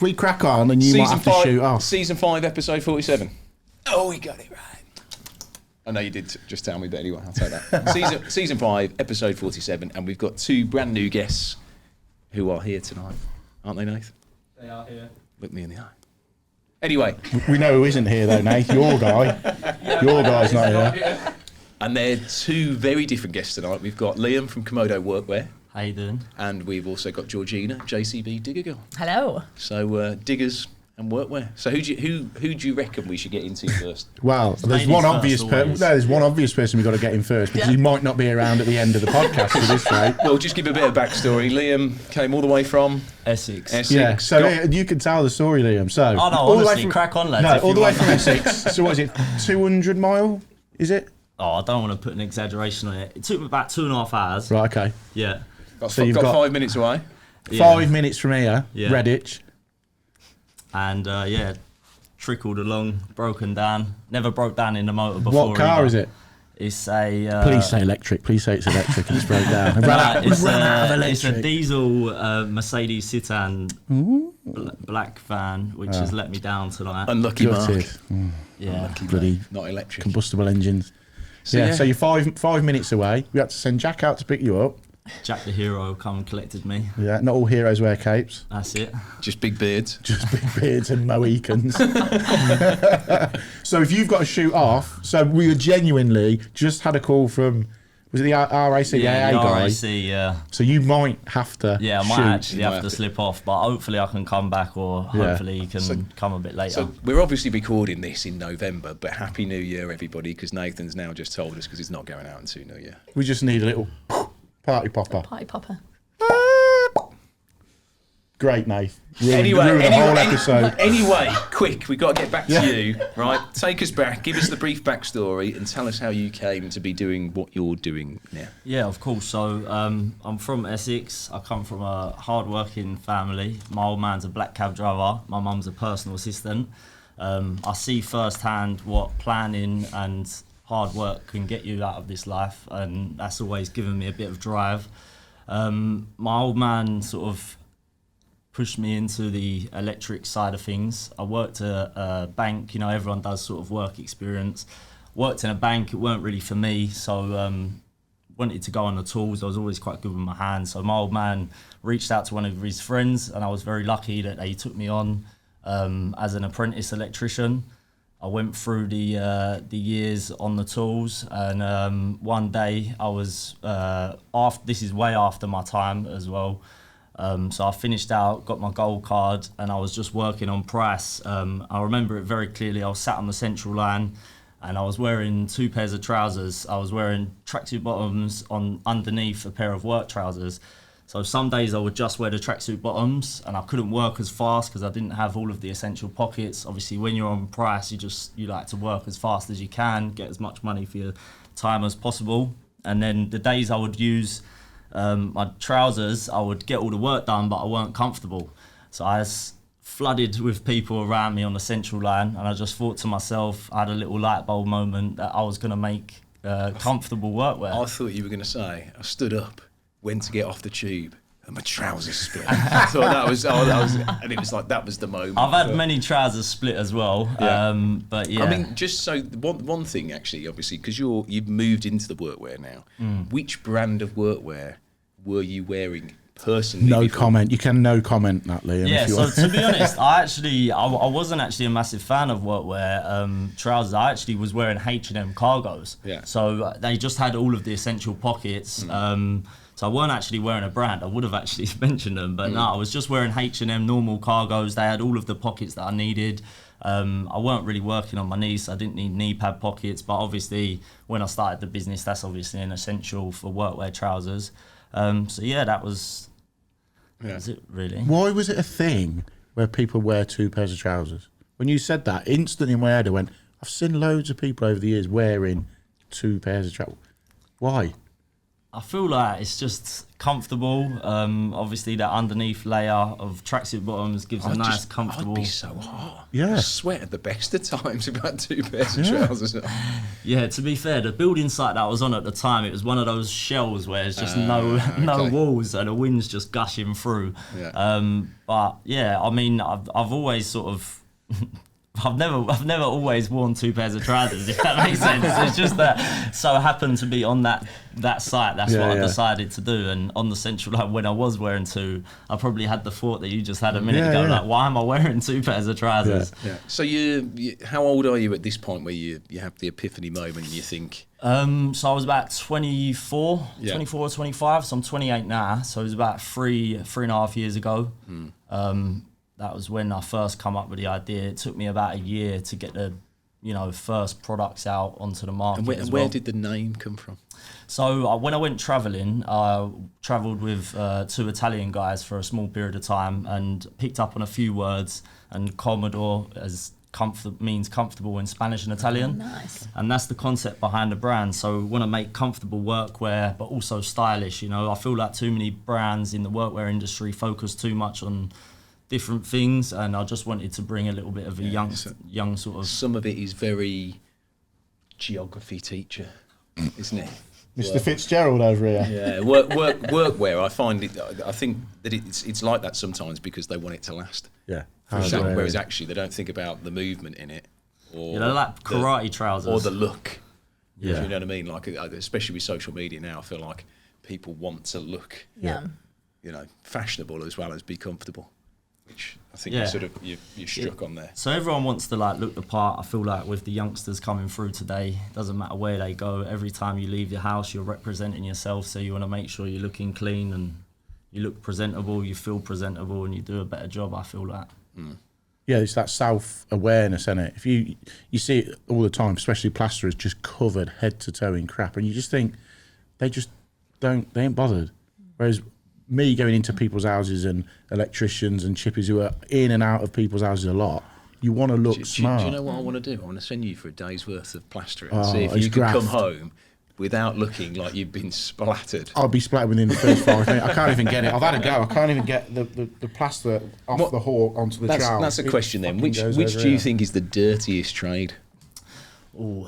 we crack on and you might have to shoot off. Season 5, episode 47. Oh, we got it right. I know you did just tell me, but anyway, I'll take that. season 5, episode 47, and we've got 2 brand new guests who are here tonight, aren't they, Nath? They are here. Look me in the eye. Anyway. We know who isn't here though, Nath. Your guy. Your guy's not here. And they're 2 very different guests tonight. We've got Liam from Comodo Workwear. How you doing? And we've also got Georgina, JCB Digger Girl. Hello. So diggers and workwear. So who do you reckon we should get into first? Well, there's one obvious person. There's one obvious person we've got to get in first because he might not be around at the end of the podcast at this rate. Well, just give a bit of backstory. Liam came all the way from Essex. Yeah, so you can tell the story, Liam. So oh no, honestly, crack on, lads. No, all the way from Essex. So what is it? 200 mile? Is it? Oh, I don't want to put an exaggeration on it. It took me about 2.5 hours. Right. Okay. Yeah. So you've got 5 minutes away. 5 minutes from here, Redditch. And trickled along, broken down. Never broke down in the motor before. What car is it? It's a... please say electric. Please say it's electric and it's broke down. It's a diesel Mercedes Citan black van, which has let me down tonight. Unlucky Mark. Yeah. Unlucky bloody not electric. Combustible engines. So you're 5 minutes away. We had to send Jack out to pick you up. Jack the hero come and collected me. Yeah, not all heroes wear capes. That's it. Just big beards. Just big beards and Mohicans. So if you've got to shoot off, so we genuinely just had a call from, was it the RAC AA guy? RAC, yeah. So you might have to I might actually have to slip off, but hopefully I can come back or hopefully you can come a bit later. So we're obviously recording this in November, but Happy New Year, everybody, because Nathan's now just told us because he's not going out until New Year. We just need a little party popper. Party popper. Great, Nath. Anyway, quick, we've got to get back to you, right? Take us back, give us the brief backstory and tell us how you came to be doing what you're doing now. Yeah, of course. So I'm from Essex. I come from a hard-working family. My old man's a black cab driver. My mum's a personal assistant. I see firsthand what planning and hard work can get you out of this life, and that's always given me a bit of drive. My old man sort of pushed me into the electric side of things. I worked at a bank, everyone does sort of work experience. Worked in a bank, it weren't really for me, so wanted to go on the tools. I was always quite good with my hands, so my old man reached out to one of his friends, and I was very lucky that they took me on as an apprentice electrician. I went through the years on the tools, and one day I was, this is way after my time as well, so I finished out, got my gold card, and I was just working on price. I remember it very clearly. I was sat on the central line, and I was wearing 2 pairs of trousers. I was wearing tracksuit bottoms on underneath a pair of work trousers. So some days I would just wear the tracksuit bottoms, and I couldn't work as fast because I didn't have all of the essential pockets. Obviously, when you're on price, you like to work as fast as you can, get as much money for your time as possible. And then the days I would use my trousers, I would get all the work done, but I weren't comfortable. So I was flooded with people around me on the central line, and I just thought to myself, I had a little light bulb moment that I was going to make comfortable workwear. I thought you were going to say, I stood up, went to get off the tube, and my trousers split. I thought that was, and it was like, that was the moment. I've had many trousers split as well, but yeah. I mean, just so, one thing actually, obviously, because you've moved into the workwear now, which brand of workwear were you wearing personally? No comment. You can no comment that, Liam. Yeah, if you so want. to be honest, I wasn't actually a massive fan of workwear trousers. I actually was wearing H&M cargos. Yeah. So they just had all of the essential pockets. So I weren't actually wearing a brand. I would have actually mentioned them, but no, I was just wearing H&M normal cargos. They had all of the pockets that I needed. I weren't really working on my knees, so I didn't need knee pad pockets, but obviously when I started the business, that's obviously an essential for workwear trousers. So yeah, that was it really. Why was it a thing where people wear 2 pairs of trousers? When you said that, instantly in my head I went, I've seen loads of people over the years wearing 2 pairs of trousers. Why? I feel like it's just comfortable. Obviously, that underneath layer of tracksuit bottoms gives a nice, comfortable. I'd be so hot. Yeah. I sweat at the best of times about 2 pairs of trousers. Yeah, to be fair, the building site that I was on at the time, it was one of those shells where there's just no walls and the wind's just gushing through. Yeah. But yeah, I mean, I've always sort of. I've never always worn 2 pairs of trousers, if that makes sense. It's just that so happened to be on that site. That's what I decided to do. And on the central line, when I was wearing 2, I probably had the thought that you just had a minute ago. Like, why am I wearing 2 pairs of trousers? Yeah. So you how old are you at this point where you have the epiphany moment and you think? So I was about 24 or 25. So I'm 28 now. So it was about three and a half years ago. That was when I first come up with the idea. It took me about a year to get the, first products out onto the market. And where did the name come from? So when I went travelling, I travelled with 2 Italian guys for a small period of time and picked up on a few words. And Comodo means comfortable in Spanish and Italian. Nice. And that's the concept behind the brand. So we want to make comfortable workwear, but also stylish. I feel like too many brands in the workwear industry focus too much on different things, and I just wanted to bring a little bit of a young sort of. Some of it is very geography teacher, isn't it? Mr. Fitzgerald over here. Yeah, workwear. I think that it's like that sometimes because they want it to last. Yeah. Whereas actually they don't think about the movement in it, or they're like karate trousers, or the look. Yeah, you know what I mean. Like especially with social media now, I feel like people want to look, fashionable as well as be comfortable. Which I think you struck on there. So everyone wants to look the part. I feel like with the youngsters coming through today, doesn't matter where they go. Every time you leave your house, you're representing yourself. So you want to make sure you're looking clean and you look presentable, you feel presentable, and you do a better job. I feel like. Yeah, it's that self-awareness, isn't it? If you see it all the time, especially plasterers just covered head to toe in crap, and you just think they ain't bothered. Whereas me going into people's houses and electricians and chippies who are in and out of people's houses a lot, you want to look smart. Do you know what I want to do? I want to send you for a day's worth of plastering and see if you can come home without looking like you've been splattered. I'll be splattered within the first 5 minutes. I can't even get it. I've had a go. I can't even get the plaster off the hawk onto the trowel. That's a question then. Which do you think is the dirtiest trade? Ooh.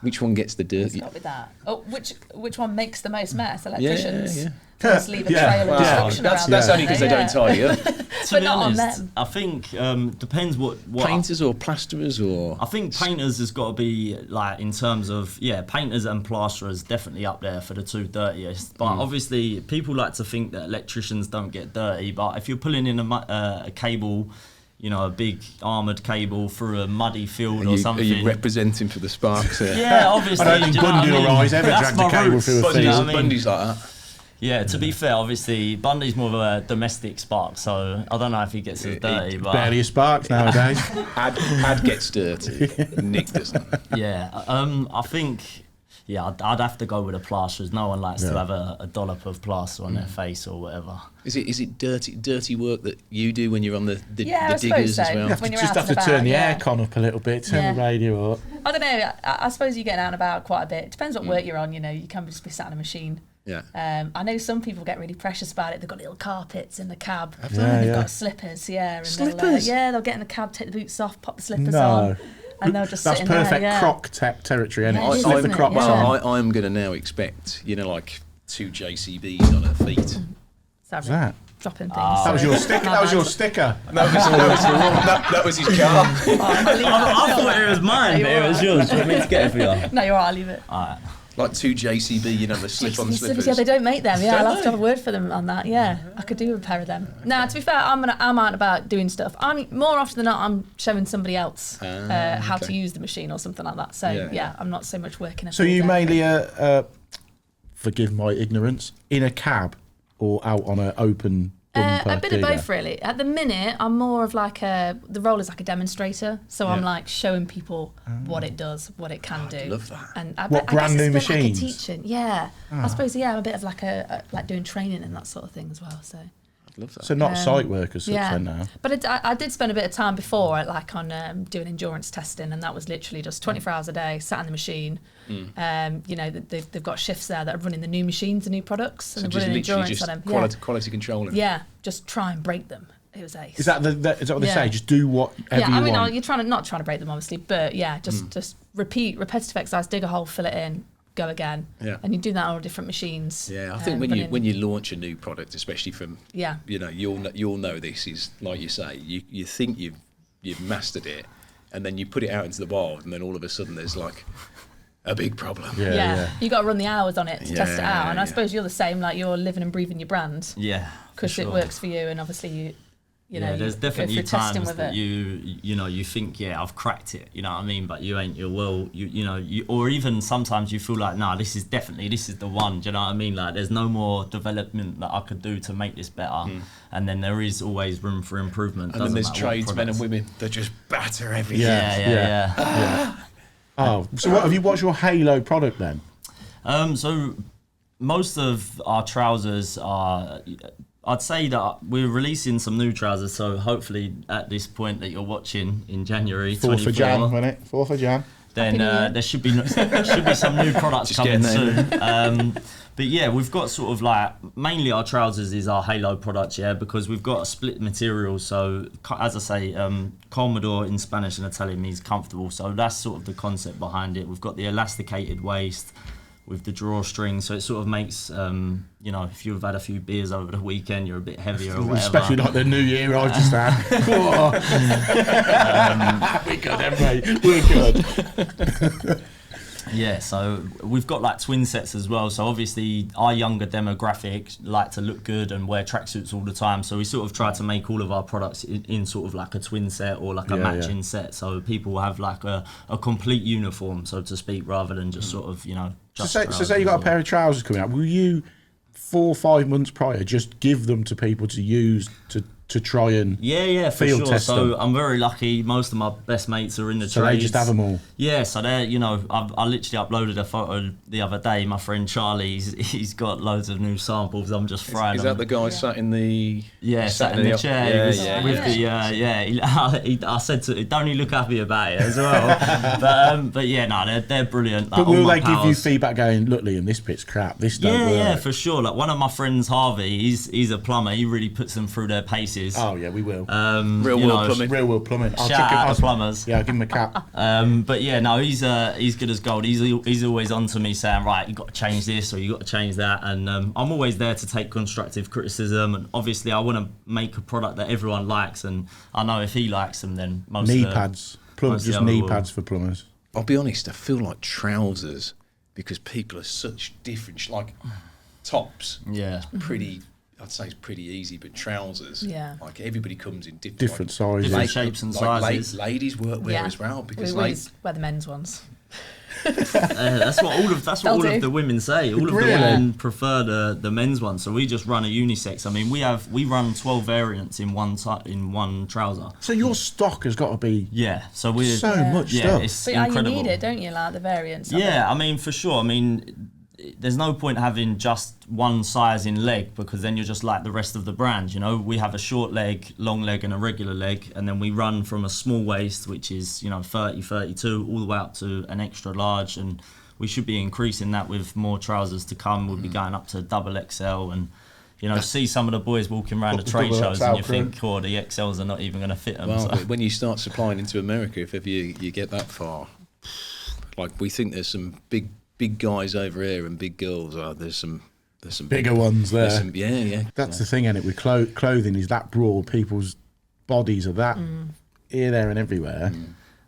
Which one gets the dirty? Stop with that. Oh, which one makes the most mess? Electricians. Yeah. Just leave a trail of destruction around. That's only because they don't tidy up. To be honest, I think depends what painters or plasterers or. I think painters has got to be in terms of painters and plasterers definitely up there for the 2 dirtiest. But obviously people like to think that electricians don't get dirty. But if you're pulling in a cable, a big armoured cable through a muddy field or something. Are you representing for the Sparks here? Yeah, obviously. I don't think Bundy or Rise ever dragged a cable through a field. Bundy's like that. Yeah, to be fair, obviously Bundy's more of a domestic Spark, so I don't know if he gets as dirty. But barely a Sparks nowadays. Ad gets dirty. Nick doesn't. Yeah, I think. Yeah, I'd have to go with the plasterers. No one likes to have a dollop of plaster on their face or whatever. Is it dirty work that you do when you're on the I diggers so. as well? When You just have to turn the aircon up a little bit, turn the radio up. I don't know. I suppose you get out and about quite a bit. It depends what work you're on. You can just be sat on a machine. Yeah. I know some people get really precious about it. They've got little carpets in the cab. Yeah, They've got slippers. And slippers. They'll get in the cab, take the boots off, pop the slippers on. And they'll just sit in there. That's perfect croc territory, isn't it? Slip the crocs on. I'm going to now expect, like 2 JCBs on her feet. Sorry. What's that? Dropping things. That was your sticker. That was your sticker. That was his car. I thought it was mine, but it was yours. Do you want me to get it for you? No, you're right, I'll leave it. All right. Like 2 JCB, the slip-on slippers. Yeah, they don't make them. Yeah, I'll have to have a word for them on that. Yeah, I could do with a pair of them. Now, to be fair, I'm out and about doing stuff. More often than not, I'm showing somebody else how to use the machine or something like that. So yeah, I'm not so much working. So you mainly, forgive my ignorance, in a cab or out on an open bumper? A bit of both, really. At the minute, I'm more of the role is like a demonstrator. So I'm showing people what it does, what it can do. I love that. And what brand new machines? Teaching, yeah. I suppose, I'm a bit of like doing training and that sort of thing as well. So Love that. So not site work as such then now. But I did spend a bit of time before, like on doing endurance testing, and that was literally just 24 hours a day, sat in the machine. You know, they've got shifts there that are running the new machines, the new products, and they're running endurance on them. Quality controlling. Yeah, just try and break them. It was ace. Is that what they say? Just do whatever you want? You're not trying to break them, obviously, but just repeat repetitive exercise, dig a hole, fill it in, go again. Yeah. And you do that on all different machines. Yeah, I think when you launch a new product, especially from you know, you'll know this is like you say, you think you've mastered it, and then you put it out into the wild, and then all of a sudden there's like a big problem. Yeah. You got to run the hours on it to test it out, and I suppose you're the same. Like you're living and breathing your brand. Yeah, because it works for you, and obviously you know, there's definitely times that it. you think, I've cracked it, you know what I mean, but you ain't. Or even sometimes you feel like, this is the one, do you know what I mean? Like there's no more development that I could do to make this better, and then there is always room for improvement. And then there's tradesmen and women that just batter everything. Yeah. Oh, so what's your Halo product then? So most of our trousers are. I'd say that we're releasing some new trousers, so hopefully at this point that you're watching in January 4th of Jan, wasn't it? 4th of Jan. Then there should be some new products coming soon. But yeah, we've got sort of like, mainly our trousers is our Halo product, because we've got a split material. So as I say, Comodo in Spanish and Italian means comfortable. So that's sort of the concept behind it. We've got the elasticated waist with the drawstring, so it sort of makes, if you've had a few beers over the weekend, you're a bit heavier or whatever. Especially like the New Year I've just had. We're good, mate. We're good. Yeah, so we've got like twin sets as well. So obviously our younger demographic like to look good and wear tracksuits all the time. So we sort of try to make all of our products in sort of like a twin set or like a matching set. So people will have like a complete uniform, so to speak, rather than just sort of, just So say you got a pair of trousers coming out. Will you, 4 or 5 months prior, just give them to people to use to try and for field sure. test So them? I'm very lucky. Most of my best mates are in the So trades. they just have them all? Yeah, so they're, I literally uploaded a photo the other day. My friend Charlie, he's got loads of new samples. I'm just throwing Is that the guy sat in the... sat in the chair. I said to him, don't he look happy about it as well? but they're brilliant. But will they give you feedback going, look Liam, this bit's crap, this don't work? Yeah, for sure. Like one of my friends, Harvey, he's a plumber. He really puts them through their paces. Oh yeah, we will. Real world plumbing. I'll shout out the plumbers. Yeah, I'll give him a cap. But yeah, no, he's good as gold. He's always on to me saying, right, you got to change this or you got to change that, and I'm always there to take constructive criticism. And obviously, I want to make a product that everyone likes, and I know if he likes them, then most knee pads, just knee pads for plumbers. I'll be honest, I feel like trousers because people are such different, like tops. Yeah, pretty. I'd say it's pretty easy, but trousers, like everybody comes in different sizes, different shapes and sizes. Ladies workwear as well, because we always wear the men's ones. That's what all of the women say. All of the women prefer the men's one, so we just run a unisex. I mean, we run 12 variants in one trouser. So your stock has got to be So we're so much stuff. It's but incredible. You need it, don't you? Like the variants. I mean, for sure. I mean, there's no point having just one size in leg, because then you're just like the rest of the brand. We have a short leg, long leg, and a regular leg, and then we run from a small waist, which is 30, 32, all the way up to an extra large, and we should be increasing that with more trousers to come. We'll be going up to double XL, and see some of the boys walking around the trade shows, and you think, the XLs are not even going to fit them. Well, when you start supplying into America, if ever you get that far, like we think there's some big guys over here and big girls. There's some bigger ones there. That's the thing, isn't it? With clothing is that broad. People's bodies are that here, there, and everywhere.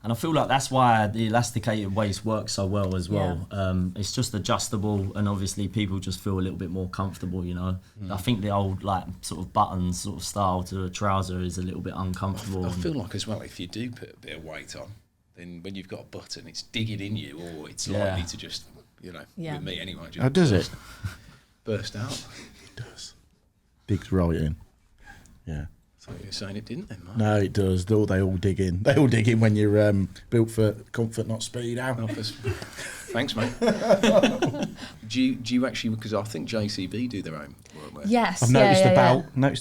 And I feel like that's why the elasticated waist works so well as well. It's just adjustable, and obviously people just feel a little bit more comfortable. I think the old like sort of buttons sort of style to a trouser is a little bit uncomfortable. I feel like as well, if you do put a bit of weight on, then when you've got a button, it's digging in you, or it's likely to just, with me anyway. How does it? Burst out. It does. Digs right in. Yeah. thought you were saying it didn't then, Mark. No, it does. They all dig in. They all dig in when you're built for comfort, not speed. Thanks, mate. do you actually? Because I think JCB do their own workwear. Yes. I've noticed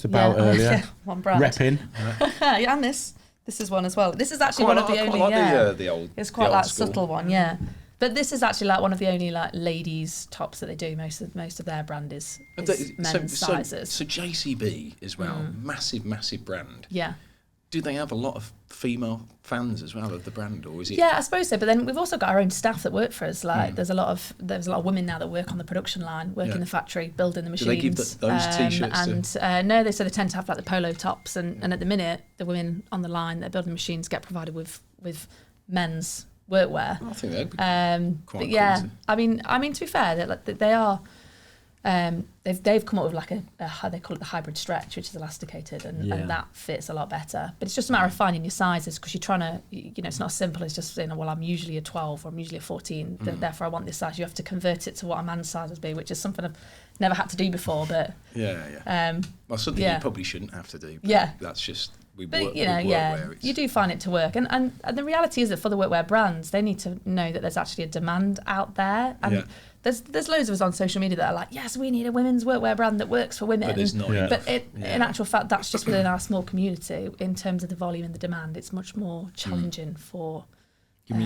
the belt earlier. One brand. Repping. Yeah, and this is one as well. This is actually one of the only. The old. It's quite like subtle one, yeah. But this is actually like one of the only like ladies tops that they do. Most of their brand is men's sizes. So JCB as well, massive brand. Yeah. Do they have a lot of female fans as well of the brand, or is it? Yeah, I suppose so. But then we've also got our own staff that work for us. Like there's a lot of women now that work on the production line, work in the factory, building the machines. Do they give those t-shirts? No, they tend to have like the polo tops, and at the minute the women on the line that are building machines get provided with men's workwear. I think that'd be quite but yeah, cool. I mean to be fair, they are. They've come up with like a how they call it, the hybrid stretch, which is elasticated, and that fits a lot better. But it's just a matter of finding your sizes, because you're trying to, it's not as simple as just saying, well, I'm usually a 12 or I'm usually a 14, therefore I want this size. You have to convert it to what a man's size would be, which is something I've never had to do before. But well, something you probably shouldn't have to do. But that's just. But you do find it to work, and the reality is that for the workwear brands, they need to know that there's actually a demand out there, and there's loads of us on social media that are like, yes, we need a women's workwear brand that works for women. But there's not enough. But in actual fact, that's just within our small community. In terms of the volume and the demand, it's much more challenging for. Give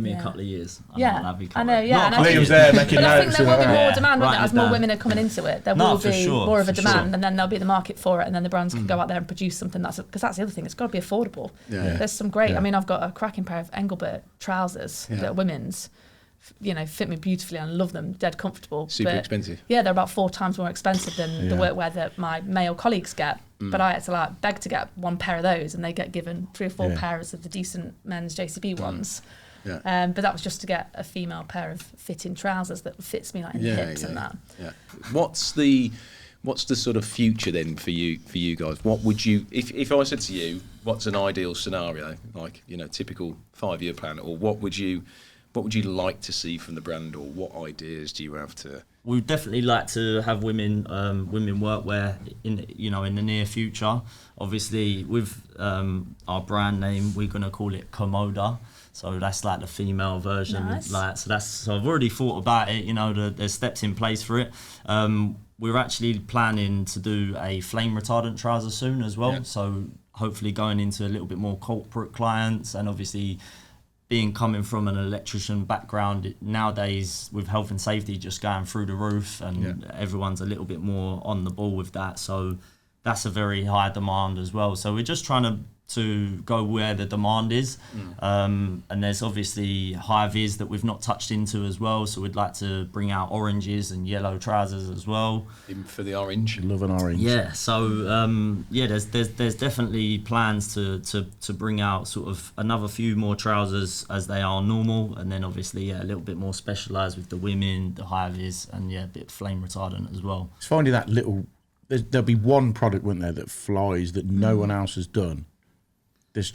me a couple of years. I know. Yeah, Liam's there making but notes. I think there will be more demand as more women are coming into it. There will be more of a demand, and then there'll be the market for it, and then the brands can go out there and produce something because that's the other thing. It's got to be affordable. There's some great. I mean, I've got a cracking pair of Engelbert trousers that are women's. Fit me beautifully and I love them, dead comfortable. Super expensive. Yeah, they're about 4 times more expensive than the workwear that my male colleagues get. But I had to beg to get one pair of those, and they get given 3 or 4 pairs of the decent men's JCB ones. But that was just to get a female pair of fitting trousers that fits me in the hips and that. Yeah. What's the sort of future then for you guys? What would you, if I said to you, what's an ideal scenario, like typical 5-year plan, or what would you like to see from the brand, or what ideas do you have to? We'd definitely like to have women workwear in the near future. Obviously, with our brand name, we're gonna call it Comodo. So that's like the female version. Nice. So I've already thought about it. There's steps in place for it. We're actually planning to do a flame retardant trouser soon as well. So hopefully going into a little bit more corporate clients, and obviously coming from an electrician background, nowadays with health and safety just going through the roof, and everyone's a little bit more on the ball with that. So that's a very high demand as well. So we're just trying to go where the demand is. And there's obviously high vis that we've not touched into as well. So we'd like to bring out oranges and yellow trousers as well. Even for the orange. Love an orange. Yeah. So there's definitely plans to bring out sort of another few more trousers as they are normal, and then obviously a little bit more specialised with the women, the high vis, and a bit flame retardant as well. It's finding that little. There'll be one product, won't there, that flies that no one else has done. There's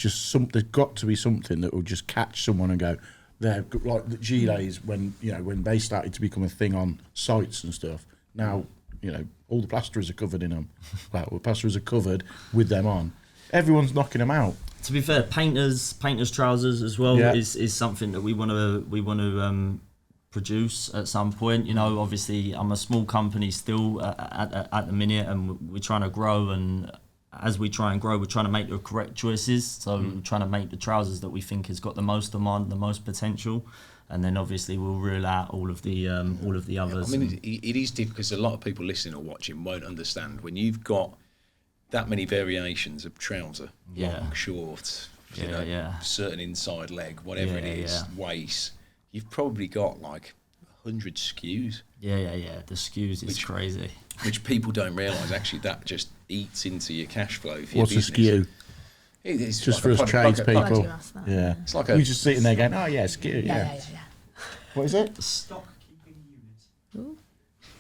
got to be something that will just catch someone and go, they're like the Gilets when they started to become a thing on sites and stuff. Now, all the plasterers are covered in them. Well, the plasterers are covered with them on. Everyone's knocking them out. To be fair, painters trousers as well is something that we want to produce at some point. Obviously I'm a small company still at the minute, and we're trying to grow, and as we try and grow, we're trying to make the correct choices. So we're trying to make the trousers that we think has got the most demand, the most potential, and then obviously we'll rule out all of the others. I mean, it is difficult because a lot of people listening or watching won't understand when you've got that many variations of trouser, long, short, certain inside leg, whatever it is, waist. You've probably got like 100 SKUs. Yeah. The SKUs is crazy. Which people don't realise, actually, that just eats into your cash flow for What's your business. a SKU? It's just like for us tradespeople. Yeah. It's like You're just sitting there going, oh, yeah, SKU, Yeah. What is it? Stock keeping unit.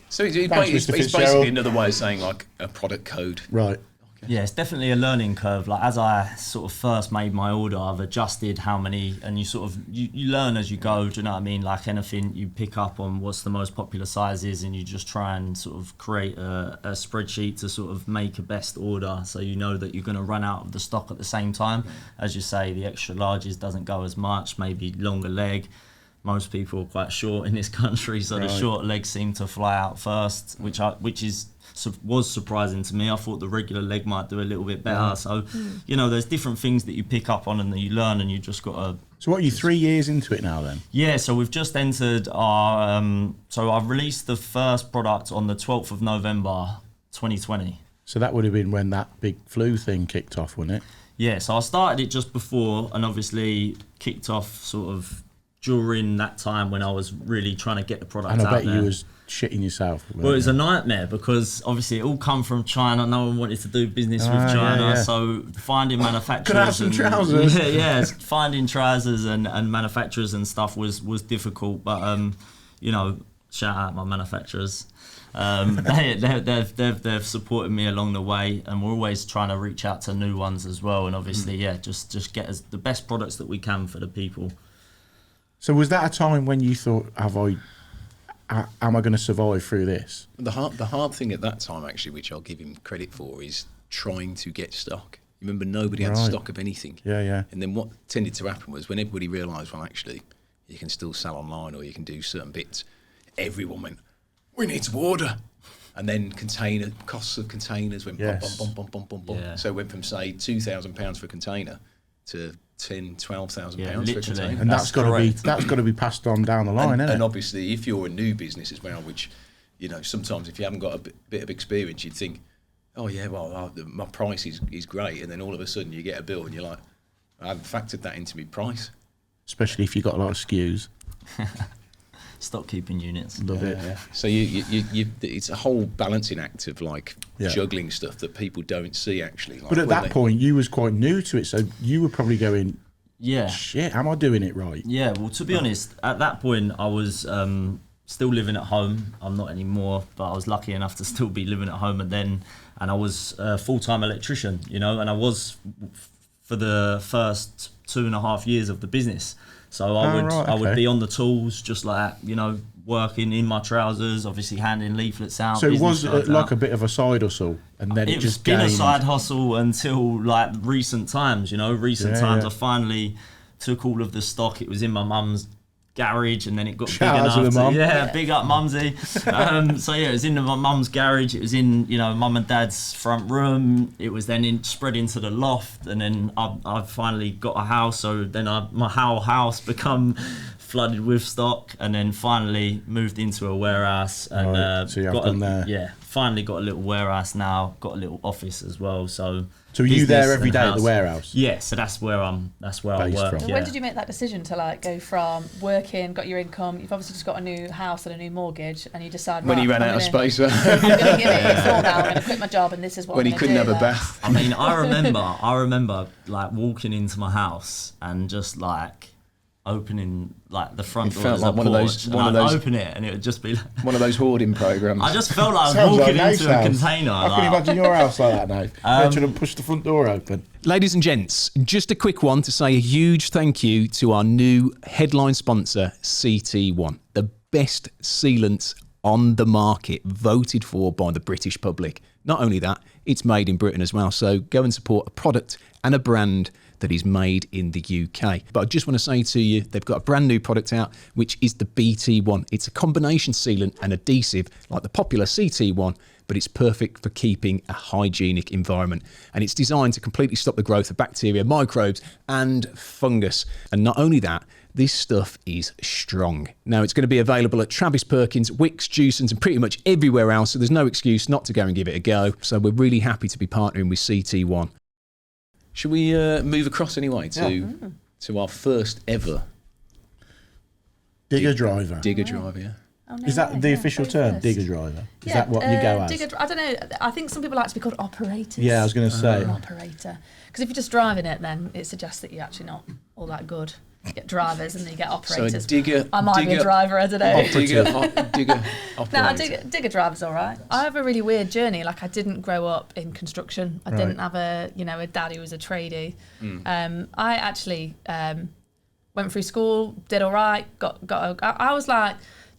So it's basically another way of saying like a product code. Right. Yeah, it's definitely a learning curve. Like as I sort of first made my order, I've adjusted how many, and you sort of you learn as you go. Do you know what I mean? Like anything, you pick up on what's the most popular sizes, and you just try and sort of create a spreadsheet to sort of make a best order, so you know that you're going to run out of the stock at the same time. As you say, the extra larges doesn't go as much, maybe longer leg. Most people are quite short in this country, so the short legs seem to fly out first, which was surprising to me. I thought the regular leg might do a little bit better. So, you know, there's different things that you pick up on and that you learn, and you just got to... So what are you, 3 years into it now then? Yeah, so we've just entered our... so I've released the first product on the 12th of November, 2020. So that would have been when that big flu thing kicked off, wasn't it? Yeah, so I started it just before, and obviously kicked off sort of during that time when I was really trying to get the product out there. And I bet you was shitting yourself. Well, it was a nightmare because obviously it all come from China. No one wanted to do business with China. Yeah. So finding manufacturers... Could I have some trousers? Yeah, finding trousers and manufacturers and stuff was difficult. But, you know, shout out my manufacturers. They've supported me along the way, and we're always trying to reach out to new ones as well. And obviously, just get us the best products that we can for the people. So was that a time when you thought, am I going to survive through this? The hard thing at that time, actually, which I'll give him credit for, is trying to get stock. You remember, nobody had stock of anything. Yeah. And then what tended to happen was when everybody realised, well, actually, you can still sell online or you can do certain bits, everyone went, we need to order. And then costs of containers went bum. Yeah. So it went from, say, £2,000 for a container to £10,000-12,000 for a container. And that's got to be passed on down the line, isn't it? And obviously, if you're a new business as well, which, you know, sometimes if you haven't got a bit of experience, you'd think, oh yeah, well, my price is great, and then all of a sudden you get a bill and you're like, I haven't factored that into my price. Especially if you've got a lot of SKUs. Stock keeping units. Love it. Yeah. So you it's a whole balancing act of like juggling stuff that people don't see actually. Like, but at that point, you was quite new to it, so you were probably going, shit, am I doing it right? Yeah, well, to be honest, at that point, I was still living at home. I'm not anymore, but I was lucky enough to still be living at home. And I was a full-time electrician, you know, and I was for the first 2.5 years of the business. So I would be on the tools, just like, you know, working in my trousers, obviously handing leaflets out. So it was like a bit of a side hustle, and then it's been a side hustle until like recent times, you know. I finally took all of the stock. It was in my mum's garage, and then it got big enough. Big up mumsy. So yeah, it was in my mum's garage. It was in, you know, mum and dad's front room. It was then spread into the loft, and then I finally got a house. So then my whole house become flooded with stock, and then finally moved into a warehouse. And so you have done there. Yeah, finally got a little warehouse now. Got a little office as well. So are you there every day at the warehouse? Yeah, so that's where I work. From. When did you make that decision to like go from working, got your income? You've obviously just got a new house and a new mortgage, and you decide when he ran out of space. I'm going to give it a thought now. I'm going to quit my job, and this is what. When he couldn't have a bath. I mean, I remember like walking into my house and just like opening like the front door as like one porch, of those open it, and it would just be like one of those hoarding programs. I just felt like I was walking into a container. I can imagine your house like that now. Trying to push the front door open. Ladies and gents, just a quick one to say a huge thank you to our new headline sponsor, CT1, the best sealant on the market, voted for by the British public. Not only that, it's made in Britain as well. So go and support a product and a brand that is made in the UK. But I just want to say to you, they've got a brand new product out, which is the BT1. It's a combination sealant and adhesive like the popular CT1, but it's perfect for keeping a hygienic environment. And it's designed to completely stop the growth of bacteria, microbes, and fungus. And not only that, this stuff is strong. Now, it's going to be available at Travis Perkins, Wickes, Jewson's, and pretty much everywhere else, so there's no excuse not to go and give it a go. So we're really happy to be partnering with CT1. Should we move across anyway to our first ever digger driver? Digger driver, yeah. Oh, no, is that the official term, digger driver? Is that what you go as? I don't know. I think some people like to be called operators. Yeah, I was going to say. Operator. Because if you're just driving it, then it suggests that you're actually not all that good. get drivers and then you get So operators. a digger. I might be a driver, I don't know. Digger No, operator. digger driver's all right. I have a really weird journey. Like I didn't grow up in construction. I didn't have a dad who was a tradie. I actually went through school, did all right. I was like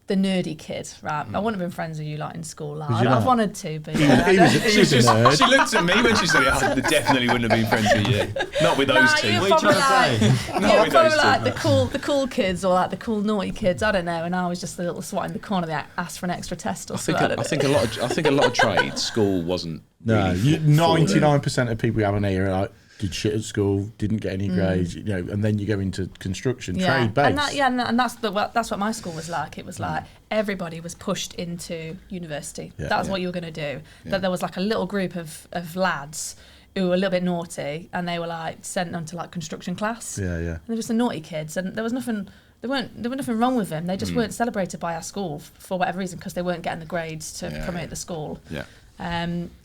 the nerdy kid, right? I wouldn't have been friends with you like in school. Like, I've wanted to, but He was a nerd. She looked at me when she said it. I definitely wouldn't have been friends with you. Not with those two. You're What are you probably trying to like, say? you're with probably those two. like the cool kids or like the cool naughty kids. I don't know. And I was just the little swat in the corner that asked for an extra test or something. I think a lot of trades. School wasn't. No, really for them. 99% of people we have in here are like, did shit at school, didn't get any grades, and then you go into construction, trade based. And that's what my school was like. It was like everybody was pushed into university. Yeah. That's what you were going to do. That there was like a little group of lads who were a little bit naughty, and they were like sent onto like construction class. Yeah. And they were just the naughty kids, and there was nothing. There was nothing wrong with them. They just weren't celebrated by our school for whatever reason because they weren't getting the grades to promote the school. Yeah.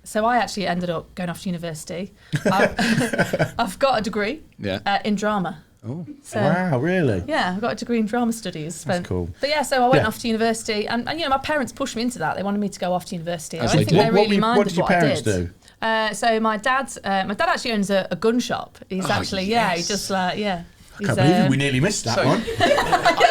So I actually ended up going off to university. I've got a degree in drama. Oh. So, Wow, really? yeah, I've got a degree in drama studies. That's cool. But yeah, so I went off to university, and my parents pushed me into that. They wanted me to go off to university. As I don't they think do. they really minded what did your parents I did. do? So my dad actually owns a gun shop. He's actually he just I can't believe it. We nearly missed that one.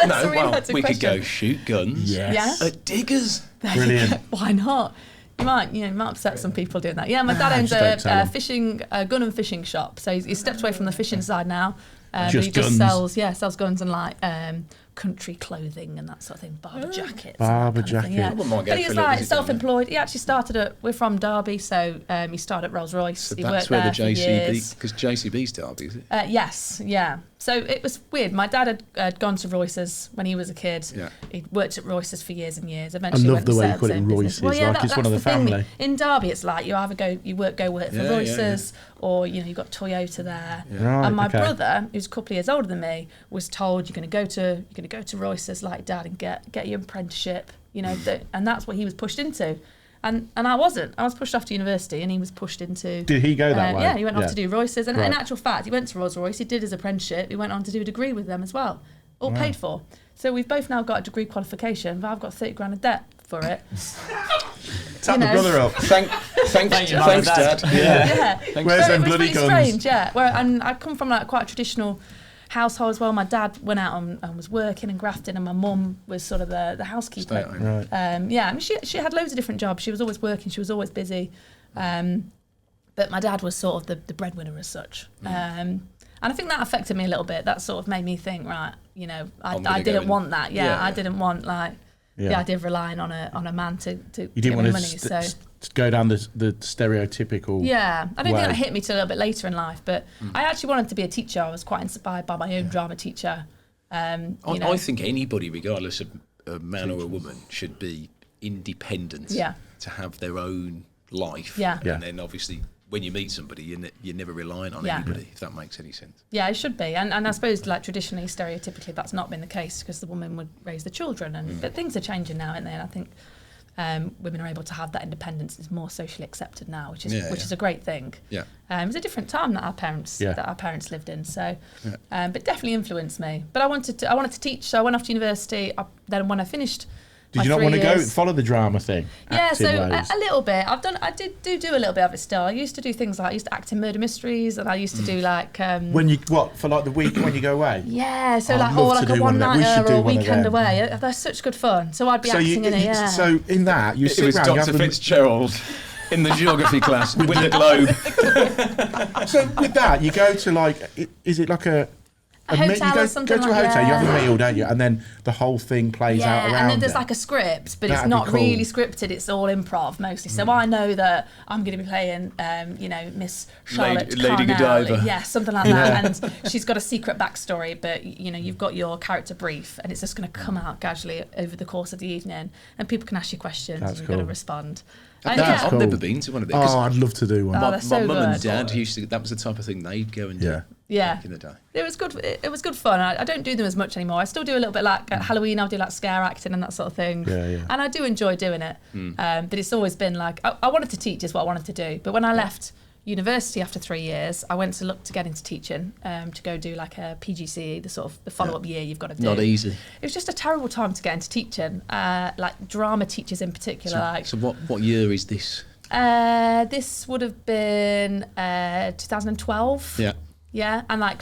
No, well, we could go shoot guns. Yes. At diggers. Brilliant. Why not? You might upset some people doing that. Yeah, my dad owns just don't tell a gun and fishing shop. So he stepped away from the fishing side now. But Just he just guns. sells guns and like country clothing and that sort of thing, barber jackets. Barber and that kind of thing, jacket. yeah. I wouldn't mind But going he for was a little like visit down there. self-employed. He actually started we're from Derby, so he started at Rolls-Royce. So he that's worked where the there for JCB, years. because JCB's Derby, is it? Yes, yeah. So it was weird. My dad had gone to Royce's when he was a kid. Yeah. He worked at Royce's for years and years. Eventually love went the and way set you up call it his own business. Royce's, like it's one of that's the thing. family. In Derby, it's like you either go work for Yeah, Royce's, or you've got Toyota there. Right, And my okay. brother, who's a couple of years older than me, was told you're going to go to Royce's like Dad and get your apprenticeship. And that's what he was pushed into. And I wasn't. I was pushed off to university, and he was pushed into. Did he go that way? Yeah, he went off to do Royce's, and Right. in actual fact, he went to Rolls-Royce. He did his apprenticeship. He went on to do a degree with them as well, all paid for. So we've both now got a degree qualification, but I've got 30 grand of debt for it. Tap the brother up. Thanks, you, Mum and Dad. Dad. Yeah. Where's So them it was bloody really guns? strange, yeah. And I come from like quite a traditional household as well. My dad went out and was working and grafting, and my mum was sort of the housekeeper. Stay at home. Right. I mean, she had loads of different jobs. She was always working. She was always busy. But my dad was sort of the breadwinner as such. And I think that affected me a little bit. That sort of made me think, right, I'm gonna I go didn't in- want that. Yeah, I yeah. didn't want like the Yeah. idea of relying on a man to You give didn't me want money. to go down the stereotypical. Yeah, I don't way. think that hit me till a little bit later in life, but I actually wanted to be a teacher. I was quite inspired by my own drama teacher. I think anybody, regardless of a man or a woman, should be independent. Yeah. To have their own life. Yeah. Yeah. And then obviously, when you meet somebody, you're never relying on Yeah. anybody, if that makes any sense. Yeah, it should be, and I suppose like traditionally, stereotypically, that's not been the case because the woman would raise the children, but things are changing now, aren't they? And I think women are able to have that independence. It's more socially accepted now, which is a great thing. Yeah. It was a different time that our parents lived in, so but definitely influenced me. But I wanted to teach, so I went off to university. Then when I finished. Did you not want to go follow the drama thing? Yeah, so acting ways? a little bit. I did do a little bit of it still. I used to do things like I used to act in murder mysteries, and I used to do like When you for like the week when you go away? yeah, so I'd like love or to like a do one one of them. We should nighter do or a one of weekend them. away. They're such good fun. So I'd be So acting in it. Yeah. So in that you It sit was around. you Dr. have the- Fitzgerald in the geography class with the globe. So with that, you go to like, is it like a hotel you go, or something go to a like hotel, you that. have a meal, don't you? And then the whole thing plays out around and then there's it. like a script, but That'd it's be not cool. really scripted. It's all improv mostly. So I know that I'm going to be playing, Miss Charlotte Lady Carnell. Godiva. Yeah, something like that. And she's got a secret backstory, but you've got your character brief, and it's just going to come out casually over the course of the evening, and people can ask you questions, That's and you've got to cool. respond. That's I've cool. never been to one of these. 'cause Oh, I'd love to do one. Oh, my they're so mum and good. dad used to. That was the type of thing they'd go and do. Yeah. Back in the day. It was good. It was good fun. I don't do them as much anymore. I still do a little bit like at Halloween. I'll do like scare acting and that sort of thing. Yeah. And I do enjoy doing it. But it's always been like I wanted to teach is what I wanted to do. But when I left university after 3 years, I went to look to get into teaching, to go do like a PGCE, the follow-up year you've got to do. Not easy. It was just a terrible time to get into teaching, like drama teachers in particular. So what year is this? This would have been 2012. Yeah. Yeah, and like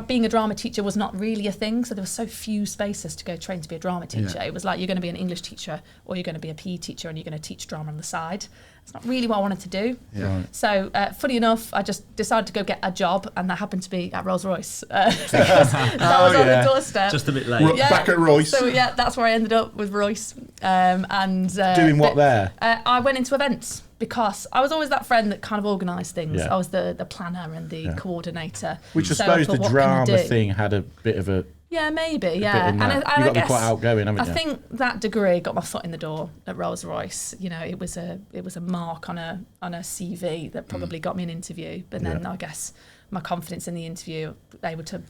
being a drama teacher was not really a thing, so there were so few spaces to go train to be a drama teacher. Yeah. It was like you're going to be an English teacher or you're going to be a PE teacher and you're going to teach drama on the side. It's not really what I wanted to do. Yeah. Right. So, funny enough, I just decided to go get a job, and that happened to be at Rolls-Royce. Because that was on the doorstep. Just a bit late. Back at Royce. So yeah, that's where I ended up with Royce. Doing what there? I went into events because I was always that friend that kind of organised things. Yeah. I was the planner and the coordinator. Which I So suppose thought, the what can I drama do? thing had a bit of a Yeah, maybe. bit Yeah, in that. and You've I got to be guess quite outgoing, haven't I you? think that degree got my foot in the door at Rolls Royce. You know, it was a mark on a CV that probably got me an interview. But then I guess my confidence in the interview, able to,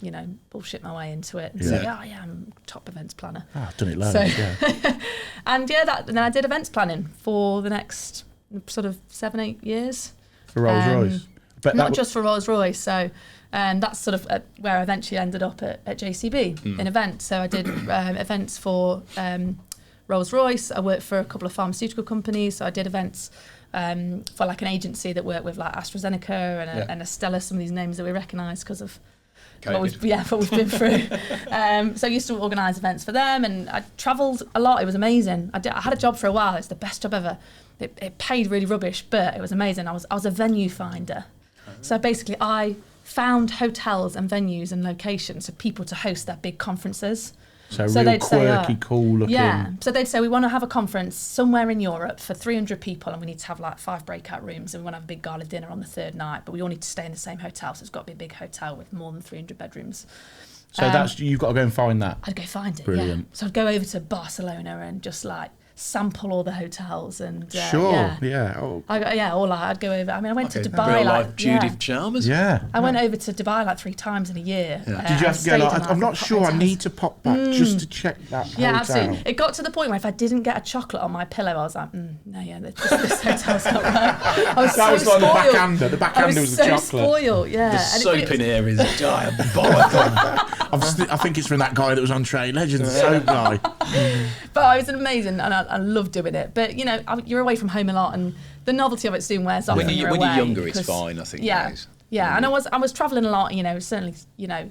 you know, bullshit my way into it and say, oh yeah, I'm a top events planner. I've done it loads, So- yeah. And yeah, then I did events planning for the next sort of 7-8 years. For Rolls Royce. But Not just for Rolls Royce. So that's sort of where I eventually ended up at JCB in events. So I did events for Rolls Royce. I worked for a couple of pharmaceutical companies. So I did events for like an agency that worked with like AstraZeneca and Estella, some of these names that we recognise because of what we've been through. So I used to organise events for them, and I travelled a lot. It was amazing. I had a job for a while. It's the best job ever. It paid really rubbish, but it was amazing. I was a venue finder. So basically, I found hotels and venues and locations for people to host their big conferences. So So real they'd say, quirky, cool looking. Yeah. So they'd say, we want to have a conference somewhere in Europe for 300 people, and we need to have like 5 breakout rooms, and we want to have a big gala dinner on the 3rd night, but we all need to stay in the same hotel. So it's got to be a big hotel with more than 300 bedrooms. So that's you've got to go and find that. I'd go find it. Brilliant. Yeah. So I'd go over to Barcelona and just like sample all the hotels and Sure. Yeah. Oh. I'd go over. I mean, I went to Dubai Real like life Judith Chalmers. Yeah. I went over to Dubai like 3 times in a year. Did you have to go like, I'm not sure, I need to pop back just to check that hotel. Yeah, absolutely. It got to the point where if I didn't get a chocolate on my pillow, I was like, this hotel's not right. I was That so was like the spoiled. backhander. The I backhander was the so chocolate. spoiled, yeah. The And soap in here is diabolical. I think it's from that guy that was on Trades Ledgend, the soap guy. But it was amazing, and I loved doing it. But you know, you're away from home a lot, and the novelty of it soon wears off. When you're away younger, it's because- fine, I think. Yeah, Days. yeah. And I was travelling a lot. You know, certainly, you know,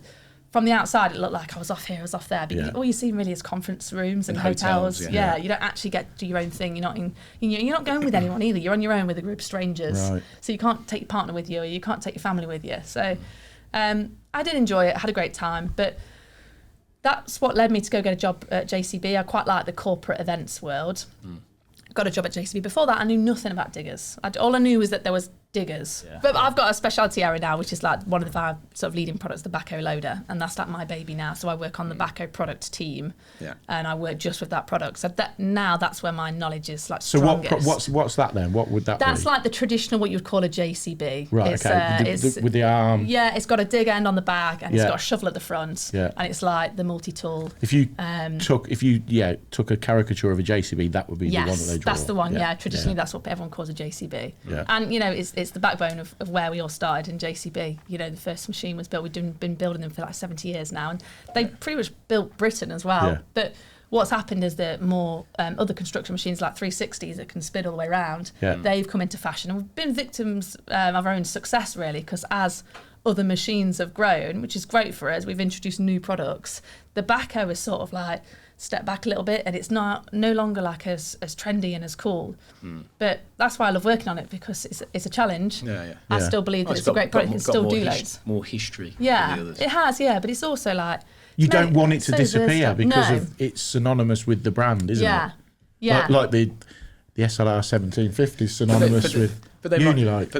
from the outside, it looked like I was off here, I was off there. But all you see really is conference rooms and hotels. Yeah, you don't actually get to do your own thing. You're not you're not going with anyone either. You're on your own with a group of strangers. Right. So you can't take your partner with you, or you can't take your family with you. So I did enjoy it. I had a great time, but that's what led me to go get a job at JCB. I quite like the corporate events world. Got a job at JCB. Before that, I knew nothing about diggers. All I knew was that there was diggers. Yeah. But I've got a specialty area now, which is like one of our sort of leading products, the backhoe loader, and that's like my baby now. So I work on the backhoe product team, and I work just with that product. So that's where my knowledge is like So strongest. what's that then? What would that be? That's like the traditional, what you'd call a JCB. Right, It's, okay. With the arm. Yeah, it's got a dig end on the back, and it's got a shovel at the front, Yeah. and it's like the multi-tool. If you took a caricature of a JCB, that would be the one that they draw. That's the one. Yeah, traditionally that's what everyone calls a JCB. Yeah. And you know, it's the backbone of where we all started in JCB. You know, the first machine was built. We've been building them for like 70 years now, and they pretty much built Britain as well. Yeah. But what's happened is that more other construction machines like 360s that can spin all the way around, they've come into fashion, and we've been victims of our own success really, because as other machines have grown, which is great for us, we've introduced new products. The backhoe is sort of like step back a little bit, and it's no longer like as trendy and as cool. But that's why I love working on it, because it's a challenge. I still believe that it's a great product. You can still do loads. More history than the Yeah, others. it has. Yeah, but it's also like You don't want it to so disappear versatile. because No. of it's synonymous with the brand, isn't Yeah, it? yeah. Like the SLR 1750 is synonymous with Unilite.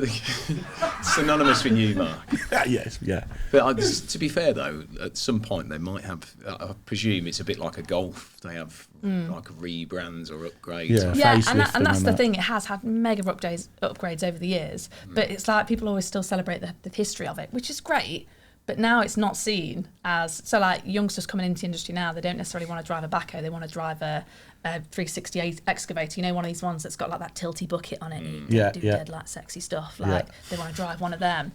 Synonymous with you, Mark. Yes, yeah. But to be fair, though, at some point they might have. I presume it's a bit like a Golf. They have like rebrands or upgrades. Yeah. Yeah, facelift and that's and the that. thing. It has had mega upgrades over the years, but it's like people always still celebrate the history of it, which is great. But now it's not seen as so. Like youngsters coming into the industry now, they don't necessarily want to drive a backhoe. They want to drive a 368 excavator, you know, one of these ones that's got like that tilty bucket on it. Do dead like sexy stuff. Like they want to drive one of them.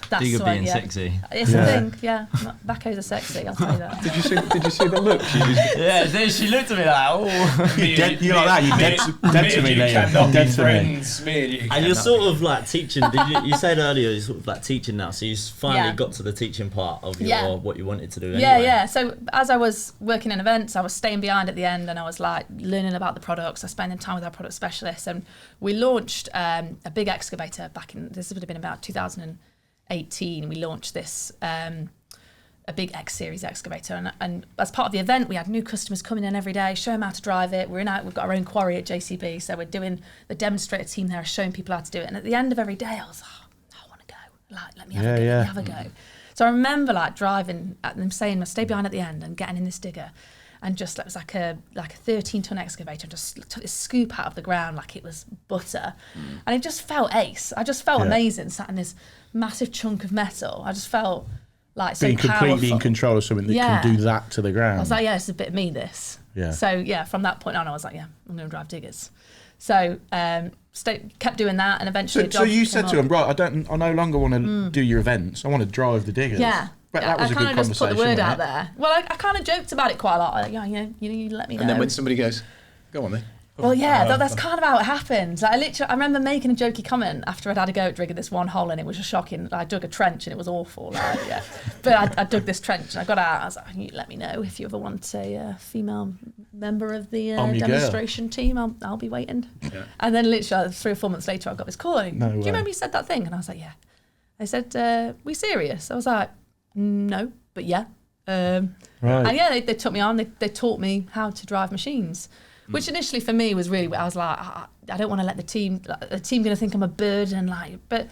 That's Digger being sexy. It's a thing. Yeah, backhoes are sexy. I'll tell you that. Did you see the look? Yeah, then she looked at me like, oh. You're like that. You're dead to me, Liam. Dead to me. And you're sort of like teaching. You said earlier you're sort of like teaching now, so you finally got to the teaching part of what you wanted to do. Anyway. Yeah. So as I was working in events, I was staying behind at the end, and I was like learning about the products. I spending time with our product specialists, and we launched a big excavator back in. This would have been about 2018. We launched this. A big X series excavator, and as part of the event we had new customers coming in every day, show them how to drive it. We've got our own quarry at JCB, so we're doing the demonstrator team there, showing people how to do it. And at the end of every day I was I want to go, like let me have a go. So I remember like driving at them saying, stay behind at the end, and getting in this digger, and just it was like a 13-ton excavator, and just took this scoop out of the ground like it was butter, and it just felt ace. I just felt amazing, sat in this massive chunk of metal. I just felt like so being completely powerful. in control of something that can do that to the ground. I was like, it's a bit of me, this. Yeah. So from that point on, I was like, I'm going to drive diggers. So kept doing that, and eventually. So you said to him, right? I no longer want to do your events. I want to drive the diggers. Yeah. But that was a good conversation. I kind of just put the word out wasn't it? there. Well, I kind of joked about it quite a lot. Like, you let me know. And then when somebody goes, go on then. Well, that's kind of how it happened. Like, I remember making a jokey comment after I'd had a go at digging this one hole, and it was just shocking. I dug a trench and it was awful. But I dug this trench and I got out. I was like, you let me know if you ever want a female member of the demonstration team. I'll be waiting. Yeah. And then literally 3 or 4 months later, I got this call. Do you remember you said that thing? And I was like, yeah. They said, we serious? I was like, no, but yeah. And they took me on. They taught me how to drive machines. Which initially for me was really, I was like, I don't want to let the team going to think I'm a burden, but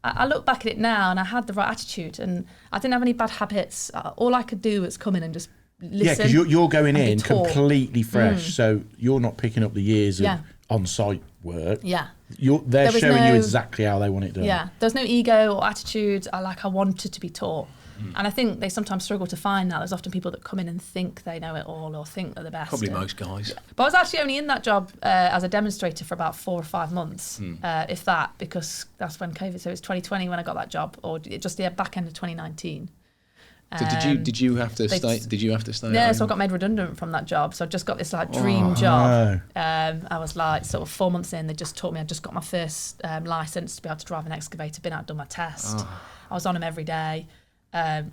I look back at it now, and I had the right attitude, and I didn't have any bad habits. All I could do was come in and just listen. Yeah, because you're going in completely fresh, so you're not picking up the years of on-site work. Yeah. They're showing you exactly how they want it done. Yeah, there's no ego or attitude. I wanted to be taught. And I think they sometimes struggle to find that. There's often people that come in and think they know it all or think they're the best. Probably most guys. But I was actually only in that job as a demonstrator for about 4 or 5 months, if that, because that's when COVID. So it was 2020 when I got that job, or just the back end of 2019. So did you have to stay? Did you have to stay? Yeah, so I got made redundant from that job. So I just got this dream job. I was like sort of 4 months in. They just taught me. I just got my first license to be able to drive an excavator. Been out, done my test. I was on them every day.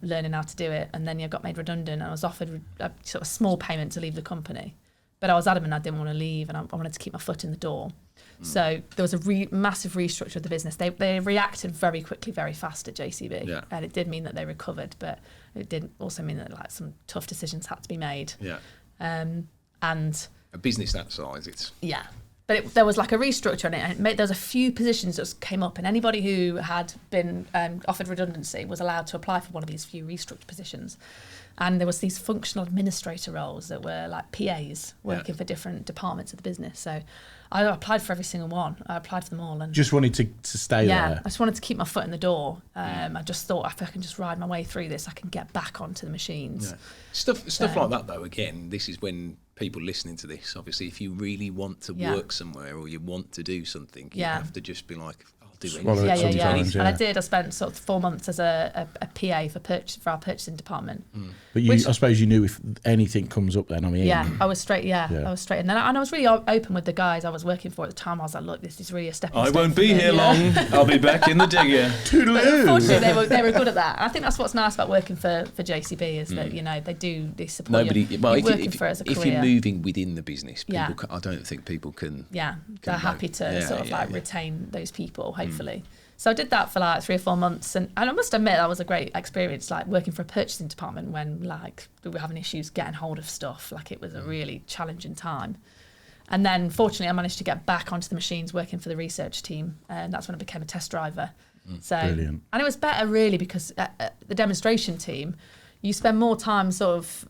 Learning how to do it, and then I got made redundant, and I was offered a sort of small payment to leave the company, but I was adamant I didn't want to leave, and I wanted to keep my foot in the door. So there was a massive restructure of the business. They reacted very quickly, very fast at JCB, and it did mean that they recovered, but it did also mean that like some tough decisions had to be made. And a business that size, it's But there was like a restructure on it, and there was a few positions that came up, and anybody who had been offered redundancy was allowed to apply for one of these few restructured positions. And there was these functional administrator roles that were like PAs working for different departments of the business. So I applied for every single one. I applied for them all, and just wanted to stay there. Yeah, I just wanted to keep my foot in the door. I just thought if I can just ride my way through this, I can get back onto the machines. Yeah. Stuff like that, though. Again, this is when people listening to this, obviously, if you really want to work somewhere or you want to do something, you have to just be like, I'll do it. And I did. I spent sort of 4 months as a PA for our purchasing department. But I suppose you knew if anything comes up, then I mean, I was straight. I was straight, and I was really open with the guys I was working for at the time. I was like, look, this is really a stepping stone. I won't be here long. I'll be back in the digger. Unfortunately, they were good at that. I think that's what's nice about working for JCB is that they support you. Working for as a career. If you're moving within the business, people I don't think people can. Yeah, they're happy to retain those people. Hopefully. So I did that for like 3 or 4 months, and I must admit that was a great experience, like working for a purchasing department when like we were having issues getting hold of stuff. Like it was a really challenging time. And then fortunately I managed to get back onto the machines working for the research team, and that's when I became a test driver. So brilliant. And it was better really because the demonstration team, you spend more time sort of